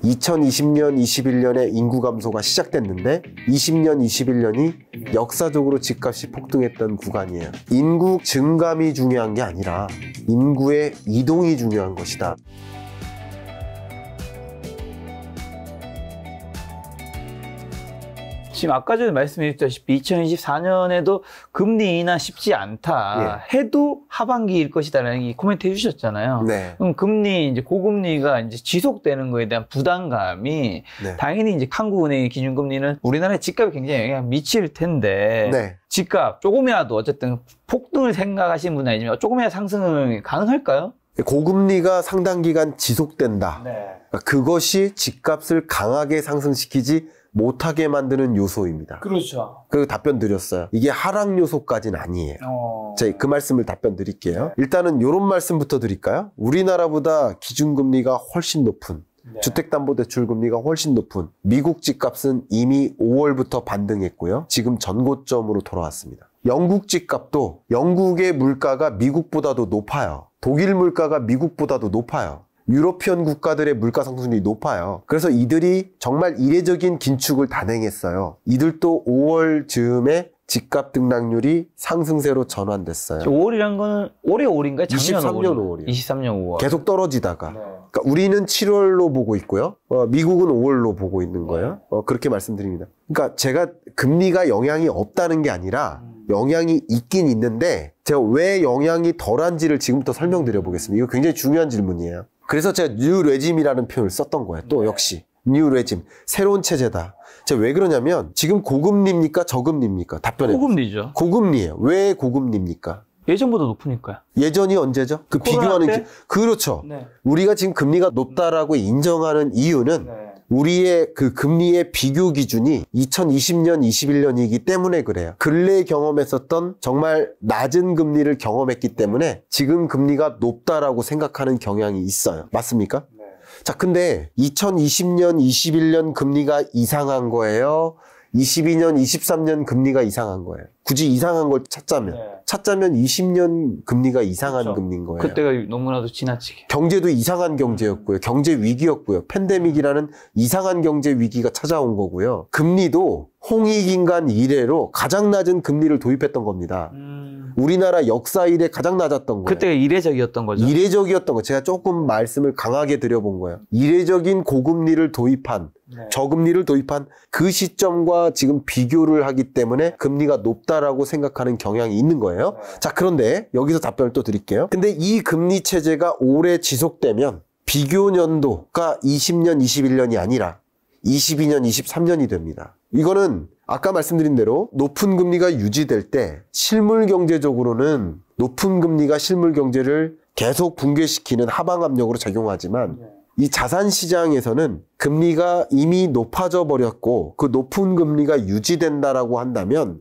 2020년, 21년에 인구 감소가 시작됐는데 20년, 21년이 역사적으로 집값이 폭등했던 구간이에요. 인구 증감이 중요한 게 아니라 인구의 이동이 중요한 것이다. 지금 아까 전에 말씀드렸다시피 2024년에도 금리 인하 쉽지 않다. 해도 하반기일 것이다라는 이 코멘트 해주셨잖아요. 네. 그럼 금리 이제 고금리가 이제 지속되는 거에 대한 부담감이 당연히 이제 한국은행의 기준금리는 우리나라의 집값에 굉장히 영향을 미칠 텐데 집값 조금이라도 어쨌든 폭등을 생각하시는 분은 아니지만 조금이라도 상승은 가능할까요? 고금리가 상당 기간 지속된다. 그것이 집값을 강하게 상승시키지 못하게 만드는 요소입니다. 그렇죠. 그 답변 드렸어요. 이게 하락 요소까지는 아니에요. 제가 그 말씀을 답변 드릴게요. 일단은 이런 말씀부터 드릴까요? 우리나라보다 기준금리가 훨씬 높은 주택담보대출금리가 훨씬 높은 미국 집값은 이미 5월부터 반등했고요. 지금 전고점으로 돌아왔습니다. 영국 집값도 영국의 물가가 미국보다도 높아요. 독일 물가가 미국보다도 높아요. 유러피언 국가들의 물가 상승률이 높아요. 그래서 이들이 정말 이례적인 긴축을 단행했어요. 이들도 5월 즈음에 집값 등락률이 상승세로 전환됐어요. 5월이란 거는 올해 5월인가요? 작년 23년 5월이요. 23년 5월. 계속 떨어지다가. 그러니까 우리는 7월로 보고 있고요. 미국은 5월로 보고 있는 거예요. 그렇게 말씀드립니다. 그러니까 제가 금리가 영향이 없다는 게 아니라 영향이 있긴 있는데 제가 왜 영향이 덜한지를 지금부터 설명드려 보겠습니다. 이거 굉장히 중요한 질문이에요. 그래서 제가 뉴 레짐이라는 표현을 썼던 거예요. 또 역시 뉴 레짐, 새로운 체제다. 제가 왜 그러냐면 지금 고금리입니까? 저금리입니까? 답변해. 고금리죠. 고금리예요. 왜 고금리입니까? 예전보다 높으니까요. 예전이 언제죠? 그 비교하는 그렇죠. 우리가 지금 금리가 높다라고 인정하는 이유는 우리의 그 금리의 비교 기준이 2020년, 21년이기 때문에 그래요. 근래 경험했었던 정말 낮은 금리를 경험했기 때문에 지금 금리가 높다라고 생각하는 경향이 있어요. 맞습니까? 자, 근데 2020년, 21년 금리가 이상한 거예요? 22년, 23년 금리가 이상한 거예요. 굳이 이상한 걸 찾자면 20년 금리가 이상한 금리인 거예요. 그때가 너무나도 지나치게. 경제도 이상한 경제였고요. 경제 위기였고요. 팬데믹이라는 이상한 경제 위기가 찾아온 거고요. 금리도 홍익인간 이래로 가장 낮은 금리를 도입했던 겁니다. 우리나라 역사 이래 가장 낮았던 거예요. 그때가 이례적이었던 거죠. 이례적이었던 거. 제가 조금 말씀을 강하게 드려본 거예요. 이례적인 고금리를 도입한 저금리를 도입한 그 시점과 지금 비교를 하기 때문에 금리가 높다라고 생각하는 경향이 있는 거예요. 자, 그런데 여기서 답변을 또 드릴게요. 근데 이 금리 체제가 오래 지속되면 비교 년도가 20년, 21년이 아니라 22년, 23년이 됩니다. 이거는 아까 말씀드린 대로 높은 금리가 유지될 때 실물 경제적으로는 높은 금리가 실물 경제를 계속 붕괴시키는 하방 압력으로 작용하지만 이 자산 시장에서는 금리가 이미 높아져 버렸고 그 높은 금리가 유지된다라고 한다면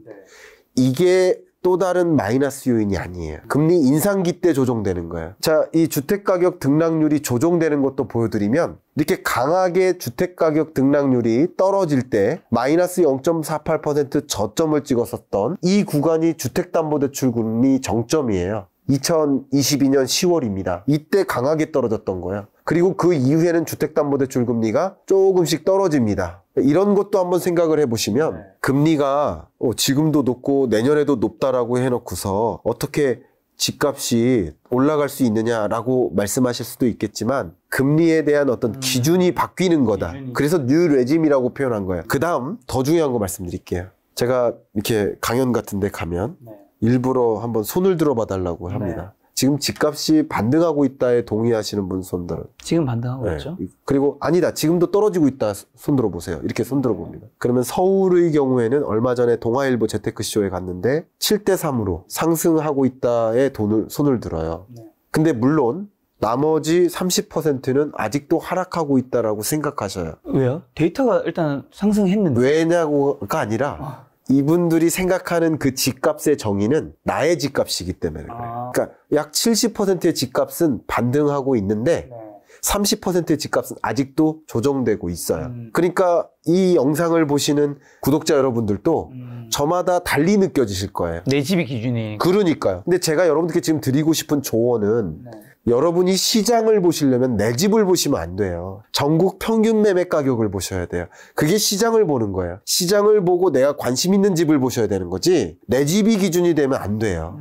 이게 또 다른 마이너스 요인이 아니에요. 금리 인상기 때 조정되는 거예요. 자, 이 주택가격 등락률이 조정되는 것도 보여드리면 이렇게 강하게 주택가격 등락률이 떨어질 때 마이너스 0.48% 저점을 찍었었던 이 구간이 주택담보대출 금리 정점이에요. 2022년 10월입니다. 이때 강하게 떨어졌던 거예요. 그리고 그 이후에는 주택담보대출 금리가 조금씩 떨어집니다. 이런 것도 한번 생각을 해보시면 금리가 지금도 높고 내년에도 높다라고 해놓고서 어떻게 집값이 올라갈 수 있느냐라고 말씀하실 수도 있겠지만 금리에 대한 어떤 기준이 바뀌는 거다. 그래서 뉴 레짐이라고 표현한 거예요. 그 다음 더 중요한 거 말씀드릴게요. 제가 이렇게 강연 같은 데 가면 일부러 한번 손을 들어봐 달라고 합니다. 지금 집값이 반등하고 있다에 동의하시는 분 손들. 지금 반등하고 있죠. 그리고 아니다. 지금도 떨어지고 있다. 손 들어보세요. 이렇게 손 들어봅니다. 그러면 서울의 경우에는 얼마 전에 동아일보 재테크쇼에 갔는데 7대3으로 상승하고 있다에 손을 들어요. 근데 물론 나머지 30%는 아직도 하락하고 있다라고 생각하셔요. 왜요? 데이터가 일단 상승했는데. 왜냐고가 아니라 이분들이 생각하는 그 집값의 정의는 나의 집값이기 때문에 그래요. 그러니까 약 70%의 집값은 반등하고 있는데 30%의 집값은 아직도 조정되고 있어요. 그러니까 이 영상을 보시는 구독자 여러분들도 저마다 달리 느껴지실 거예요. 내 집이 기준이니까. 그러니까요. 근데 제가 여러분들께 지금 드리고 싶은 조언은 여러분이 시장을 보시려면 내 집을 보시면 안 돼요. 전국 평균 매매 가격을 보셔야 돼요. 그게 시장을 보는 거예요. 시장을 보고 내가 관심 있는 집을 보셔야 되는 거지 내 집이 기준이 되면 안 돼요.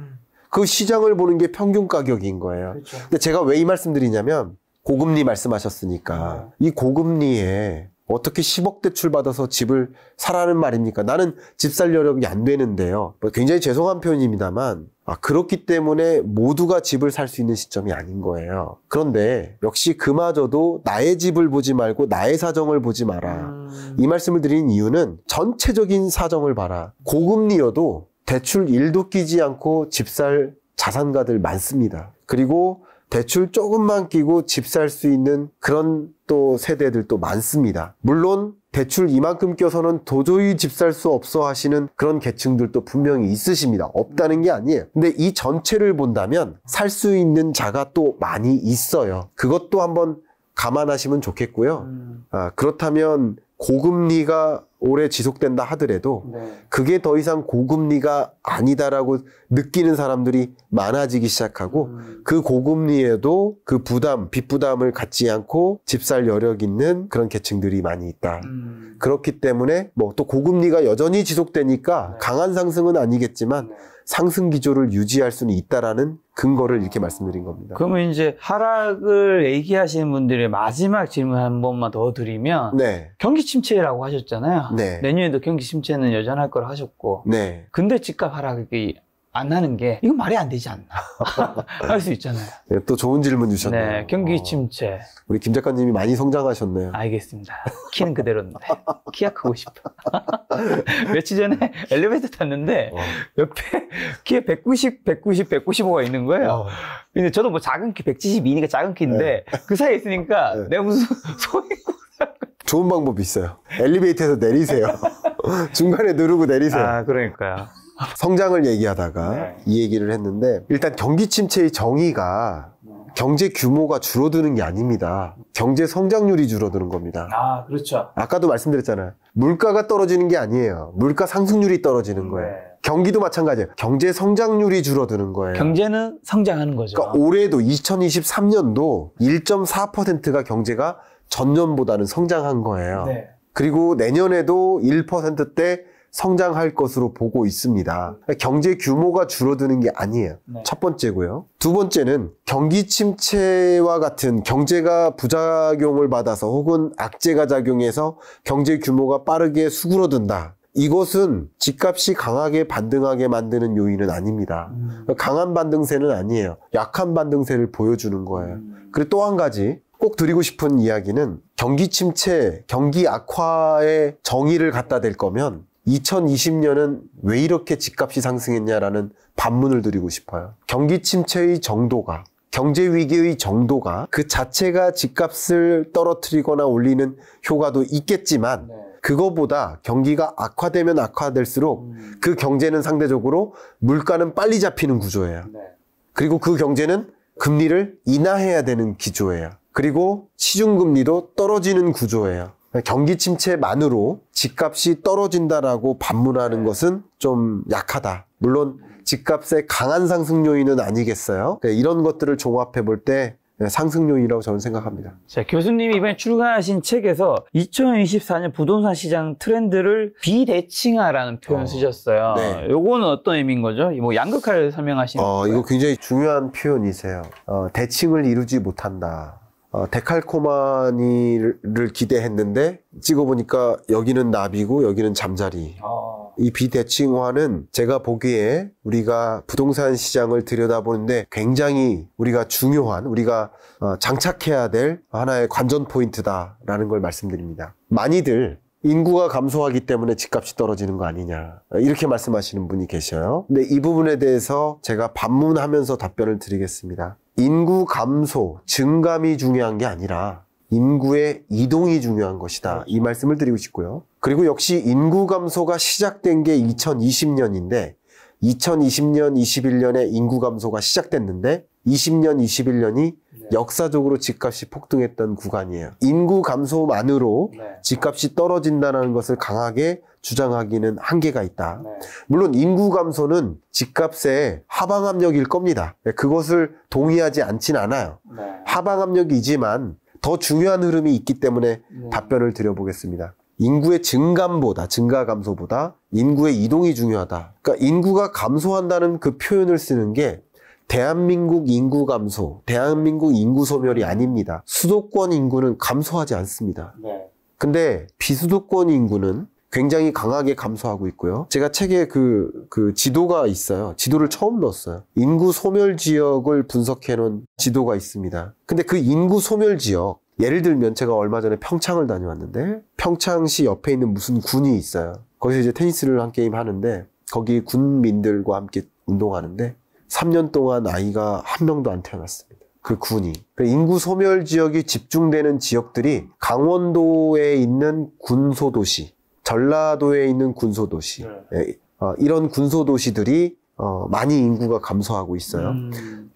그 시장을 보는 게 평균 가격인 거예요. 그렇죠. 근데 제가 왜 이 말씀드리냐면 고금리 말씀하셨으니까 이 고금리에 어떻게 10억 대출 받아서 집을 사라는 말입니까? 나는 집 살 여력이 안 되는데요. 굉장히 죄송한 표현입니다만 그렇기 때문에 모두가 집을 살 수 있는 시점이 아닌 거예요. 그런데 역시 그마저도 나의 집을 보지 말고 나의 사정을 보지 마라. 이 말씀을 드린 이유는 전체적인 사정을 봐라. 고금리여도 대출 1도 끼지 않고 집 살 자산가들 많습니다. 그리고 대출 조금만 끼고 집 살 수 있는 그런 또 세대들도 많습니다. 물론 대출 이만큼 껴서는 도저히 집 살 수 없어 하시는 그런 계층들도 분명히 있으십니다. 없다는 게 아니에요. 근데 이 전체를 본다면 살 수 있는 자가 또 많이 있어요. 그것도 한번 감안하시면 좋겠고요. 그렇다면 고금리가 오래 지속된다 하더라도 그게 더 이상 고금리가 아니다라고 느끼는 사람들이 많아지기 시작하고 그 고금리에도 그 부담, 빚부담을 갖지 않고 집 살 여력 있는 그런 계층들이 많이 있다. 그렇기 때문에 뭐 또 고금리가 여전히 지속되니까 강한 상승은 아니겠지만 상승 기조를 유지할 수는 있다라는 근거를 이렇게 말씀드린 겁니다. 그러면 이제 하락을 얘기하시는 분들의 마지막 질문 한 번만 더 드리면 네. 경기 침체라고 하셨잖아요. 네. 내년에도 경기 침체는 여전할 거라 하셨고 네. 근데 집값 하락이 안 나는 게 이건 말이 안 되지 않나 할 수 있잖아요. 네, 또 좋은 질문 주셨네요. 네, 경기 침체. 우리 김 작가님이 많이 성장하셨네요. 알겠습니다. 키는 그대로인데 키가 크고 싶어. 며칠 전에 엘리베이터 탔는데 옆에 키에 195가 있는 거예요. 근데 저도 뭐 작은 키 172니까 작은 키인데 그 사이에 있으니까 내가 무슨 소리고 좋은 방법이 있어요. 엘리베이터에서 내리세요. 중간에 누르고 내리세요. 그러니까요. 성장을 얘기하다가 이 얘기를 했는데 일단 경기 침체의 정의가 경제 규모가 줄어드는 게 아닙니다. 경제 성장률이 줄어드는 겁니다. 그렇죠. 아까도 말씀드렸잖아요. 물가가 떨어지는 게 아니에요. 물가 상승률이 떨어지는 거예요. 경기도 마찬가지예요. 경제 성장률이 줄어드는 거예요. 경제는 성장하는 거죠. 그러니까 올해도 2023년도 1.4%가 경제가 전년보다는 성장한 거예요. 네. 그리고 내년에도 1%대 성장할 것으로 보고 있습니다. 경제 규모가 줄어드는 게 아니에요. 첫 번째고요. 두 번째는 경기 침체와 같은 경제가 부작용을 받아서 혹은 악재가 작용해서 경제 규모가 빠르게 수그러든다. 이것은 집값이 강하게 반등하게 만드는 요인은 아닙니다. 강한 반등세는 아니에요. 약한 반등세를 보여주는 거예요. 그리고 또 한 가지 꼭 드리고 싶은 이야기는 경기 침체, 경기 악화의 정의를 갖다 댈 거면 2020년은 왜 이렇게 집값이 상승했냐라는 반문을 드리고 싶어요. 경기 침체의 정도가, 경제 위기의 정도가 그 자체가 집값을 떨어뜨리거나 올리는 효과도 있겠지만 그거보다 경기가 악화되면 악화될수록 그 경제는 상대적으로 물가는 빨리 잡히는 구조예요. 그리고 그 경제는 금리를 인하해야 되는 기조예요. 그리고 시중금리도 떨어지는 구조예요. 경기 침체만으로 집값이 떨어진다라고 반문하는 것은 좀 약하다. 물론 집값의 강한 상승 요인은 아니겠어요. 이런 것들을 종합해 볼 때 상승 요인이라고 저는 생각합니다. 자, 교수님이 이번에 출간하신 책에서 2024년 부동산 시장 트렌드를 비대칭화라는 표현 쓰셨어요. 네. 요거는 어떤 의미인 거죠? 뭐 양극화를 설명하시는 거예요? 이거 굉장히 중요한 표현이세요. 대칭을 이루지 못한다. 데칼코마니를 기대했는데 찍어보니까 여기는 나비고 여기는 잠자리. 이 비대칭화는 제가 보기에 우리가 부동산 시장을 들여다보는데 굉장히 우리가 중요한, 우리가 장착해야 될 하나의 관전 포인트다라는 걸 말씀드립니다. 많이들 인구가 감소하기 때문에 집값이 떨어지는 거 아니냐 이렇게 말씀하시는 분이 계셔요. 근데 이 부분에 대해서 제가 반문하면서 답변을 드리겠습니다. 인구 감소, 증감이 중요한 게 아니라 인구의 이동이 중요한 것이다. 이 말씀을 드리고 싶고요. 그리고 역시 인구 감소가 시작된 게 2020년인데 2020년, 21년에 인구 감소가 시작됐는데 20년, 21년이 역사적으로 집값이 폭등했던 구간이에요. 인구 감소만으로 집값이 떨어진다는 것을 강하게 주장하기는 한계가 있다. 물론 인구 감소는 집값의 하방 압력일 겁니다. 그것을 동의하지 않진 않아요. 하방 압력이지만 더 중요한 흐름이 있기 때문에 답변을 드려보겠습니다. 인구의 증가 감소보다 인구의 이동이 중요하다. 그러니까 인구가 감소한다는 그 표현을 쓰는 게 대한민국 인구 감소, 대한민국 인구 소멸이 아닙니다. 수도권 인구는 감소하지 않습니다. 근데 비수도권 인구는 굉장히 강하게 감소하고 있고요. 제가 책에 그 지도가 있어요. 지도를 처음 넣었어요. 인구 소멸 지역을 분석해 놓은 지도가 있습니다. 근데 그 인구 소멸 지역, 예를 들면 제가 얼마 전에 평창을 다녀왔는데 평창시 옆에 있는 무슨 군이 있어요. 거기서 이제 테니스를 한 게임 하는데 거기 군민들과 함께 운동하는데 3년 동안 아이가 한 명도 안 태어났습니다. 그 군이. 인구 소멸 지역이 집중되는 지역들이 강원도에 있는 군소도시, 전라도에 있는 군소도시, 이런 군소도시들이 많이 인구가 감소하고 있어요.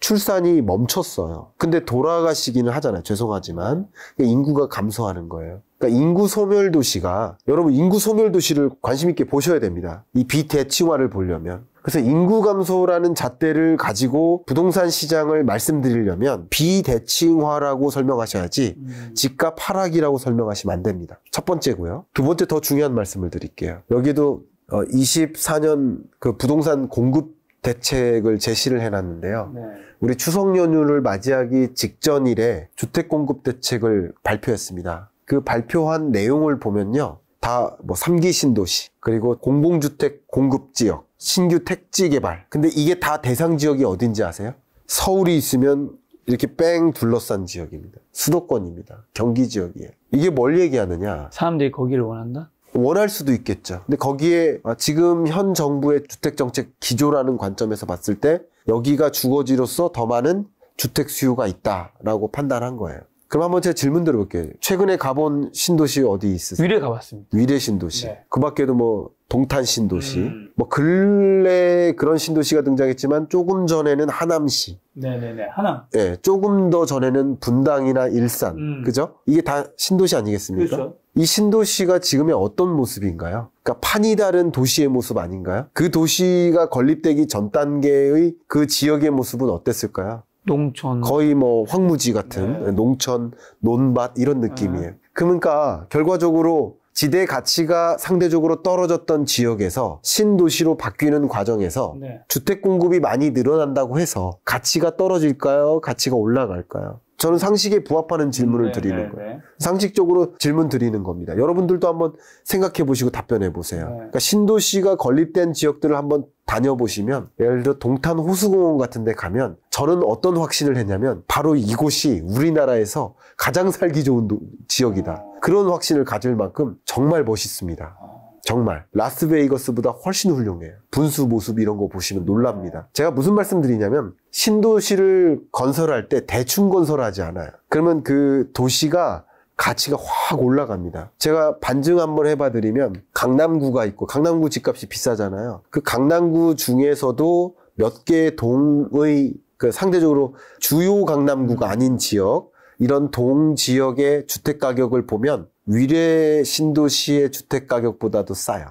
출산이 멈췄어요. 근데 돌아가시기는 하잖아요. 죄송하지만 인구가 감소하는 거예요. 그러니까 인구 소멸 도시가, 여러분 인구 소멸 도시를 관심 있게 보셔야 됩니다. 이 비대칭화를 보려면. 그래서 인구 감소라는 잣대를 가지고 부동산 시장을 말씀드리려면 비대칭화라고 설명하셔야지 집값 하락이라고 설명하시면 안 됩니다. 첫 번째고요. 두 번째 더 중요한 말씀을 드릴게요. 여기도 24년 그 부동산 공급 대책을 제시를 해놨는데요. 우리 추석 연휴를 맞이하기 직전일에 주택 공급 대책을 발표했습니다. 그 발표한 내용을 보면요. 다 뭐 3기 신도시, 그리고 공공주택 공급 지역, 신규 택지 개발. 근데 이게 다 대상 지역이 어딘지 아세요? 서울이 있으면 이렇게 뺑 둘러싼 지역입니다. 수도권입니다. 경기 지역이에요. 이게 뭘 얘기하느냐? 사람들이 거기를 원한다? 원할 수도 있겠죠. 근데 거기에 지금 현 정부의 주택정책 기조라는 관점에서 봤을 때 여기가 주거지로서 더 많은 주택 수요가 있다라고 판단한 거예요. 그럼 한번 제가 질문 드려볼게요. 최근에 가본 신도시 어디 있으세요? 위례 가봤습니다. 위례 신도시. 그 밖에도 뭐 동탄 신도시. 뭐 근래 그런 신도시가 등장했지만 조금 전에는 하남시. 하남. 네, 조금 더 전에는 분당이나 일산. 그죠? 이게 다 신도시 아니겠습니까? 그렇죠. 이 신도시가 지금의 어떤 모습인가요? 그러니까 판이 다른 도시의 모습 아닌가요? 그 도시가 건립되기 전 단계의 그 지역의 모습은 어땠을까요? 농촌. 거의 뭐 황무지 같은 농촌, 논밭 이런 느낌이에요. 그러니까 결과적으로 지대 가치가 상대적으로 떨어졌던 지역에서 신도시로 바뀌는 과정에서 주택 공급이 많이 늘어난다고 해서 가치가 떨어질까요? 가치가 올라갈까요? 저는 상식에 부합하는 질문을 드리는 거예요. 상식적으로 질문 드리는 겁니다. 여러분들도 한번 생각해 보시고 답변해 보세요. 그러니까 신도시가 건립된 지역들을 한번 다녀보시면, 예를 들어 동탄 호수공원 같은 데 가면 저는 어떤 확신을 했냐면 바로 이곳이 우리나라에서 가장 살기 좋은 지역이다. 그런 확신을 가질 만큼 정말 멋있습니다. 정말 라스베이거스보다 훨씬 훌륭해요. 분수 모습 이런 거 보시면 놀랍니다. 제가 무슨 말씀 드리냐면 신도시를 건설할 때 대충 건설하지 않아요. 그러면 그 도시가 가치가 확 올라갑니다. 제가 반증 한번 해봐드리면 강남구가 있고, 강남구 집값이 비싸잖아요. 그 강남구 중에서도 몇 개의 동의 그 상대적으로 주요 강남구가 아닌 지역, 이런 동 지역의 주택 가격을 보면 위례 신도시의 주택 가격보다도 싸요.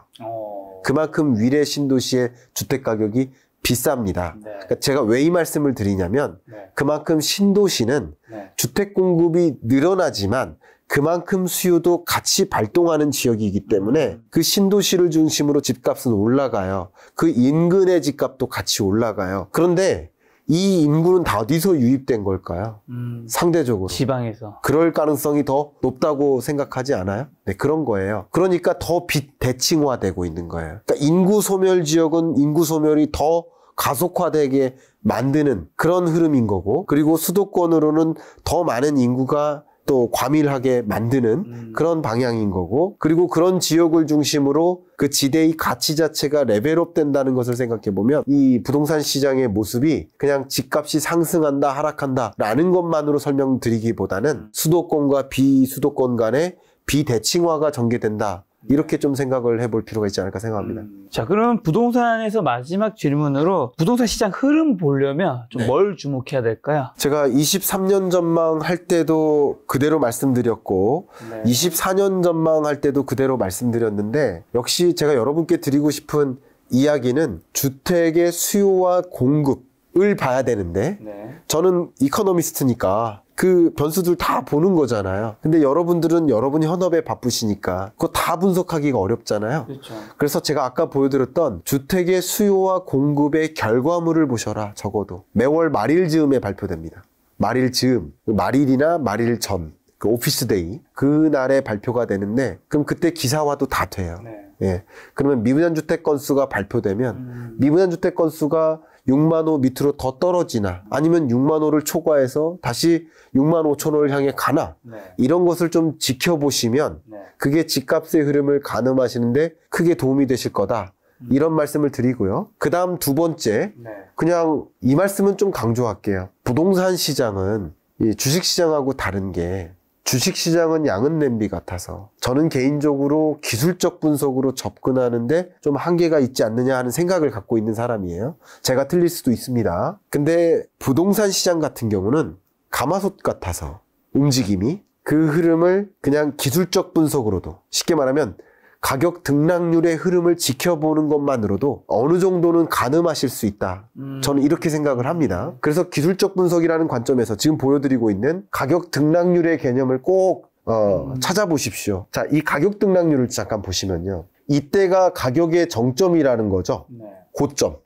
그만큼 위례 신도시의 주택 가격이 비쌉니다. 그러니까 제가 왜 이 말씀을 드리냐면 그만큼 신도시는 주택 공급이 늘어나지만 그만큼 수요도 같이 발동하는 지역이기 때문에 그 신도시를 중심으로 집값은 올라가요. 그 인근의 집값도 같이 올라가요. 그런데 이 인구는 다 어디서 유입된 걸까요? 상대적으로. 지방에서. 그럴 가능성이 더 높다고 생각하지 않아요? 네, 그런 거예요. 그러니까 더 비대칭화되고 있는 거예요. 그러니까 인구 소멸 지역은 인구 소멸이 더 가속화되게 만드는 그런 흐름인 거고, 그리고 수도권으로는 더 많은 인구가 또 과밀하게 만드는 그런 방향인 거고, 그리고 그런 지역을 중심으로 그 지대의 가치 자체가 레벨업 된다는 것을 생각해 보면 이 부동산 시장의 모습이 그냥 집값이 상승한다 하락한다 라는 것만으로 설명드리기보다는 수도권과 비수도권 간의 비대칭화가 전개된다 이렇게 좀 생각을 해볼 필요가 있지 않을까 생각합니다. 자, 그럼 부동산에서 마지막 질문으로 부동산 시장 흐름 보려면 좀 뭘 주목해야 될까요? 제가 23년 전망할 때도 그대로 말씀드렸고 24년 전망할 때도 그대로 말씀드렸는데 역시 제가 여러분께 드리고 싶은 이야기는 주택의 수요와 공급을 봐야 되는데 저는 이코노미스트니까 그 변수들 다 보는 거잖아요. 근데 여러분들은 여러분 현업에 바쁘시니까 그거 다 분석하기가 어렵잖아요. 그렇죠. 그래서 제가 아까 보여드렸던 주택의 수요와 공급의 결과물을 보셔라. 적어도 매월 말일 즈음에 발표됩니다. 말일 즈음, 말일이나 말일 전, 그 오피스데이 그날에 발표가 되는데 그럼 그때 기사화도 다 돼요. 예. 그러면 미분양 주택 건수가 발표되면 미분양 주택 건수가 6만 호 밑으로 더 떨어지나 아니면 6만 호를 초과해서 다시 6만 5천 호를 향해 가나 이런 것을 좀 지켜보시면 그게 집값의 흐름을 가늠하시는데 크게 도움이 되실 거다. 이런 말씀을 드리고요. 그 다음 두 번째 그냥 이 말씀은 좀 강조할게요. 부동산 시장은 이 주식시장하고 다른 게 주식시장은 양은 냄비 같아서 저는 개인적으로 기술적 분석으로 접근하는데 좀 한계가 있지 않느냐 하는 생각을 갖고 있는 사람이에요. 제가 틀릴 수도 있습니다. 근데 부동산 시장 같은 경우는 가마솥 같아서 움직임이 그 흐름을 그냥 기술적 분석으로도 쉽게 말하면 가격 등락률의 흐름을 지켜보는 것만으로도 어느 정도는 가늠하실 수 있다. 저는 이렇게 생각을 합니다. 그래서 기술적 분석이라는 관점에서 지금 보여드리고 있는 가격 등락률의 개념을 꼭 찾아보십시오. 자, 이 가격 등락률을 잠깐 보시면요. 이때가 가격의 정점이라는 거죠.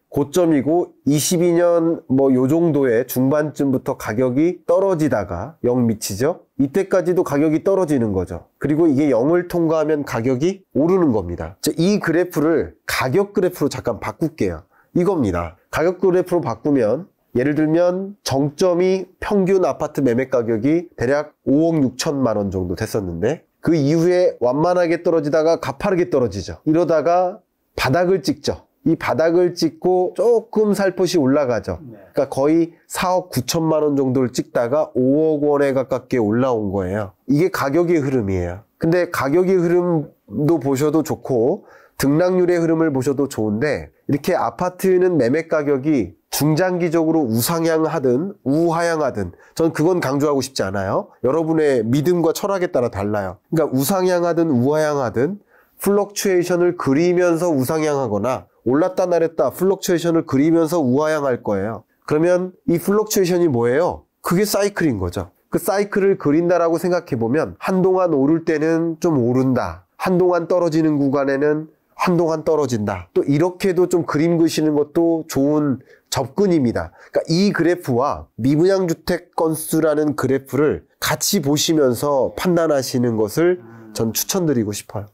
고점이고 22년 뭐 요 정도의 중반쯤부터 가격이 떨어지다가 0 미치죠. 이때까지도 가격이 떨어지는 거죠. 그리고 이게 0을 통과하면 가격이 오르는 겁니다. 이 그래프를 가격 그래프로 잠깐 바꿀게요. 이겁니다. 가격 그래프로 바꾸면 예를 들면 정점이 평균 아파트 매매 가격이 대략 5억 6천만 원 정도 됐었는데 그 이후에 완만하게 떨어지다가 가파르게 떨어지죠. 이러다가 바닥을 찍죠. 이 바닥을 찍고 조금 살포시 올라가죠. 그러니까 거의 4억 9천만 원 정도를 찍다가 5억 원에 가깝게 올라온 거예요. 이게 가격의 흐름이에요. 근데 가격의 흐름도 보셔도 좋고 등락률의 흐름을 보셔도 좋은데 이렇게 아파트는 매매 가격이 중장기적으로 우상향하든 우하향하든 저는 그건 강조하고 싶지 않아요. 여러분의 믿음과 철학에 따라 달라요. 그러니까 우상향하든 우하향하든 플럭추에이션을 그리면서 우상향하거나 올랐다 내렸다 플럭추에이션을 그리면서 우하향할 거예요. 그러면 이 플럭추에이션이 뭐예요? 그게 사이클인 거죠. 그 사이클을 그린다라고 생각해보면 한동안 오를 때는 좀 오른다. 한동안 떨어지는 구간에는 한동안 떨어진다. 또 이렇게도 좀 그림 그리시는 것도 좋은 접근입니다. 그러니까 이 그래프와 미분양 주택 건수라는 그래프를 같이 보시면서 판단하시는 것을 전 추천드리고 싶어요.